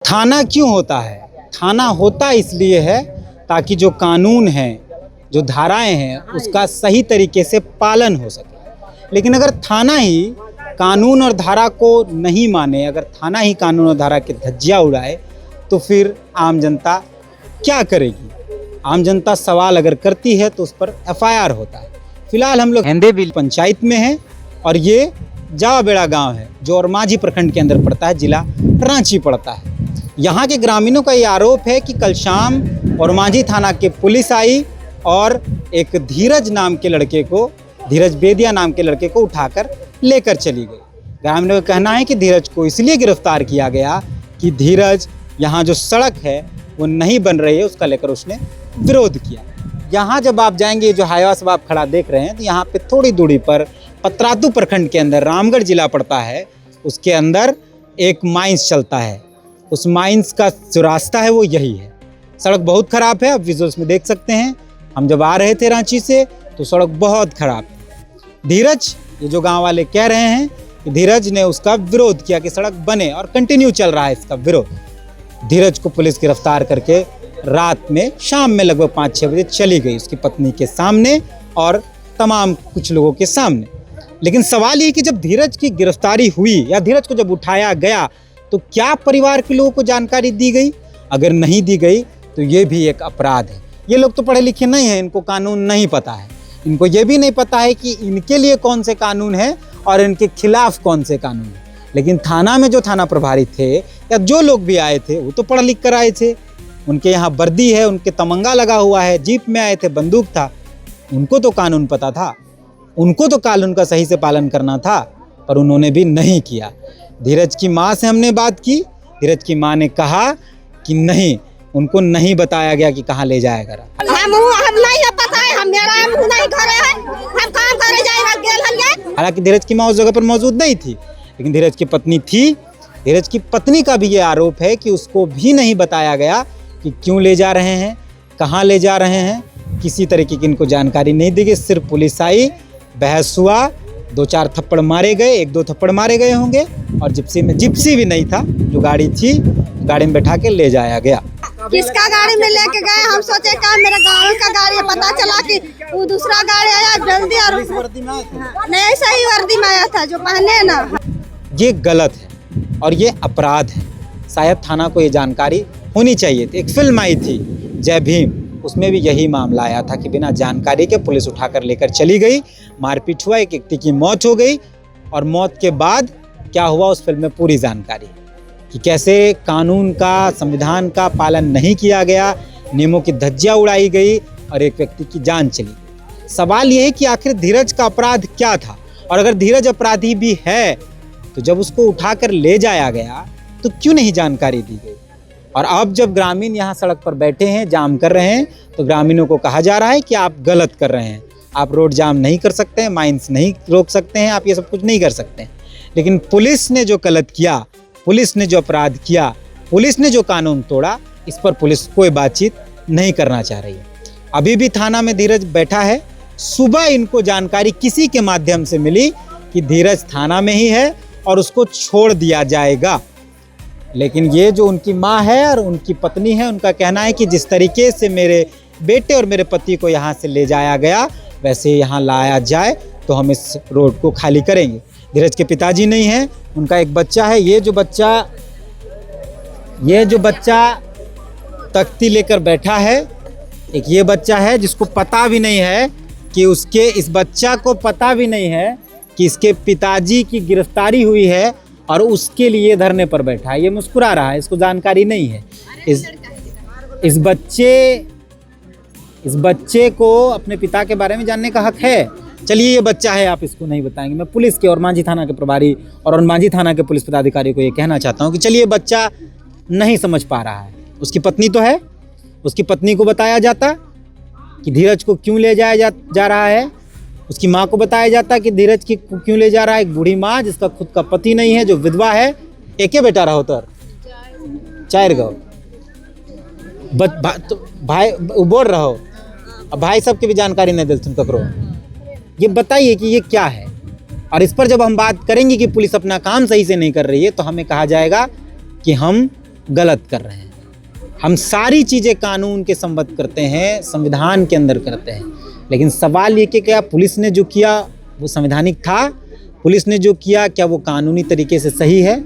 थाना क्यों होता है? थाना होता इसलिए है ताकि जो कानून है, जो धाराएं हैं, उसका सही तरीके से पालन हो सके। लेकिन अगर थाना ही कानून और धारा को नहीं माने, अगर थाना ही कानून और धारा की धज्जियां उड़ाए, तो फिर आम जनता क्या करेगी? आम जनता सवाल अगर करती है तो उस पर एफआईआर होता है। फिलहाल हम लोग हेंदेबिल पंचायत में हैं और ये जावाबेड़ा गांव है जो ओरमांझी प्रखंड के अंदर पड़ता है, जिला रांची पड़ता है। यहाँ के ग्रामीणों का ये आरोप है कि कल शाम ओरमांझी थाना के पुलिस आई और एक धीरज बेदिया नाम के लड़के को उठाकर लेकर चली गई। ग्रामीणों का कहना है कि धीरज को इसलिए गिरफ्तार किया गया कि धीरज यहाँ जो सड़क है वो नहीं बन रही है, उसका लेकर उसने विरोध किया। यहाँ जब आप जाएंगे, जो हाईवा से आप खड़ा देख रहे हैं, तो यहाँ पे थोड़ी दूरी पर पतरातू प्रखंड के अंदर रामगढ़ जिला पड़ता है, उसके अंदर एक माइंस चलता है। उस माइंस का जो रास्ता है वो यही है। सड़क बहुत ख़राब है, आप विजुअल्स में देख सकते हैं। हम जब आ रहे थे रांची से तो सड़क बहुत ख़राब है। धीरज, ये जो गांव वाले कह रहे हैं कि धीरज ने उसका विरोध किया कि सड़क बने, और कंटिन्यू चल रहा है इसका विरोध। धीरज को पुलिस गिरफ्तार करके रात में, शाम में लगभग 5-6 बजे चली गई उसकी पत्नी के सामने और तमाम कुछ लोगों के सामने। लेकिन सवाल ये कि जब धीरज की गिरफ्तारी हुई या धीरज को जब उठाया गया तो क्या परिवार के लोगों को जानकारी दी गई? अगर नहीं दी गई तो ये भी एक अपराध है। ये लोग तो पढ़े लिखे नहीं हैं, इनको कानून नहीं पता है। इनको ये भी नहीं पता है कि इनके लिए कौन से कानून है और इनके खिलाफ कौन से कानून है। लेकिन थाना में जो थाना प्रभारी थे या जो लोग भी आए थे वो तो पढ़ लिख कर आए थे। उनके यहाँ वर्दी है, उनके तमंगा लगा हुआ है, जीप में आए थे, बंदूक था। उनको तो कानून पता था, उनको तो कानून का सही से पालन करना था, पर उन्होंने भी नहीं किया। धीरज की माँ से हमने बात की। धीरज की माँ ने कहा कि नहीं, उनको नहीं बताया गया कि कहाँ ले जाएगा। हालांकि धीरज की माँ उस जगह पर मौजूद नहीं थी, लेकिन धीरज की पत्नी थी। धीरज की पत्नी का भी ये आरोप है कि उसको भी नहीं बताया गया कि क्यों ले जा रहे हैं, कहाँ ले जा रहे हैं। किसी तरीके की इनको जानकारी नहीं दी गई। सिर्फ पुलिस आई, बहस हुआ, 2-4 थप्पड़ मारे गए, 1-2 थप्पड़ मारे गए होंगे, और जिप्सी भी नहीं था, जो गाड़ी थी, गाड़ी में बैठा के ले जाया गया। किसका गाड़ी में लेके गए? हम सोचे क्या मेरे गाँव का गाड़ी है, पता चला कि वो दूसरा गाड़ी आया जल्दी, और नहीं, सही वर्दी में आया था जो पहने ना। ये गलत है और ये अपराध है। शायद थाना को ये जानकारी होनी चाहिए थी। एक फिल्म आई थी जय भीम, उसमें भी यही मामला आया था कि बिना जानकारी के पुलिस उठाकर लेकर चली गई, मारपीट हुआ, एक व्यक्ति की मौत हो गई, और मौत के बाद क्या हुआ उस फिल्म में पूरी जानकारी कि कैसे कानून का, संविधान का पालन नहीं किया गया, नियमों की धज्जियां उड़ाई गई और एक व्यक्ति की जान चली। सवाल ये है कि आखिर धीरज का अपराध क्या था? और अगर धीरज अपराधी भी है तो जब उसको उठाकर ले जाया गया तो क्यों नहीं जानकारी दी गई? और अब जब ग्रामीण यहाँ सड़क पर बैठे हैं, जाम कर रहे हैं, तो ग्रामीणों को कहा जा रहा है कि आप गलत कर रहे हैं, आप रोड जाम नहीं कर सकते हैं, माइंस नहीं रोक सकते हैं, आप ये सब कुछ नहीं कर सकते हैं। लेकिन पुलिस ने जो गलत किया, पुलिस ने जो अपराध किया, पुलिस ने जो कानून तोड़ा, इस पर पुलिस कोई बातचीत नहीं करना चाह रही है। अभी भी थाना में धीरज बैठा है। सुबह इनको जानकारी किसी के माध्यम से मिली कि धीरज थाना में ही है और उसको छोड़ दिया जाएगा। लेकिन ये जो उनकी माँ है और उनकी पत्नी है, उनका कहना है कि जिस तरीके से मेरे बेटे और मेरे पति को यहाँ से ले जाया गया, वैसे यहाँ लाया जाए तो हम इस रोड को खाली करेंगे। धीरज के पिताजी नहीं हैं, उनका एक बच्चा है। ये जो बच्चा तख्ती लेकर बैठा है, एक ये बच्चा है जिसको पता भी नहीं है कि इस बच्चा को पता भी नहीं है कि इसके पिताजी की गिरफ्तारी हुई है और उसके लिए धरने पर बैठा है। ये मुस्कुरा रहा है, इसको जानकारी नहीं है। इस बच्चे को अपने पिता के बारे में जानने का हक है। चलिए, ये बच्चा है, आप इसको नहीं बताएंगे। मैं पुलिस के, ओरमांझी थाना के प्रभारी और ओरमांझी थाना के पुलिस पदाधिकारी को ये कहना चाहता हूँ कि चलिए, बच्चा नहीं समझ पा रहा है, उसकी पत्नी तो है, उसकी पत्नी को बताया जाता कि धीरज को क्यों ले जाया जा रहा है, उसकी माँ को बताया जाता कि धीरज की क्यों ले जा रहा है। एक बूढ़ी माँ जिसका खुद का पति नहीं है, जो विधवा है, एक बेटा रहो तर 4 गो भाई बोल रहो, अब भाई सबके भी जानकारी नहीं दिल करो। ये बताइए कि ये क्या है? और इस पर जब हम बात करेंगे कि पुलिस अपना काम सही से नहीं कर रही है, तो हमें कहा जाएगा कि हम गलत कर रहे हैं। हम सारी चीज़ें कानून के संबद्ध करते हैं, संविधान के अंदर करते हैं, लेकिन सवाल ये कि क्या पुलिस ने जो किया वो संवैधानिक था? पुलिस ने जो किया क्या वो कानूनी तरीके से सही है?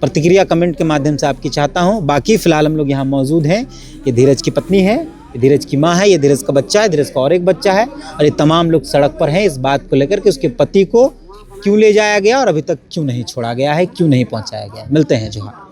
प्रतिक्रिया कमेंट के माध्यम से आपकी चाहता हूँ। बाकी फ़िलहाल हम लोग यहाँ मौजूद हैं। ये धीरज की पत्नी है, ये धीरज की माँ है, ये धीरज का बच्चा है, धीरज का और एक बच्चा है, और ये तमाम लोग सड़क पर हैं इस बात को लेकर कि उसके पति को क्यों ले जाया गया और अभी तक क्यों नहीं छोड़ा गया है, क्यों नहीं पहुँचाया गया। मिलते हैं जोहार।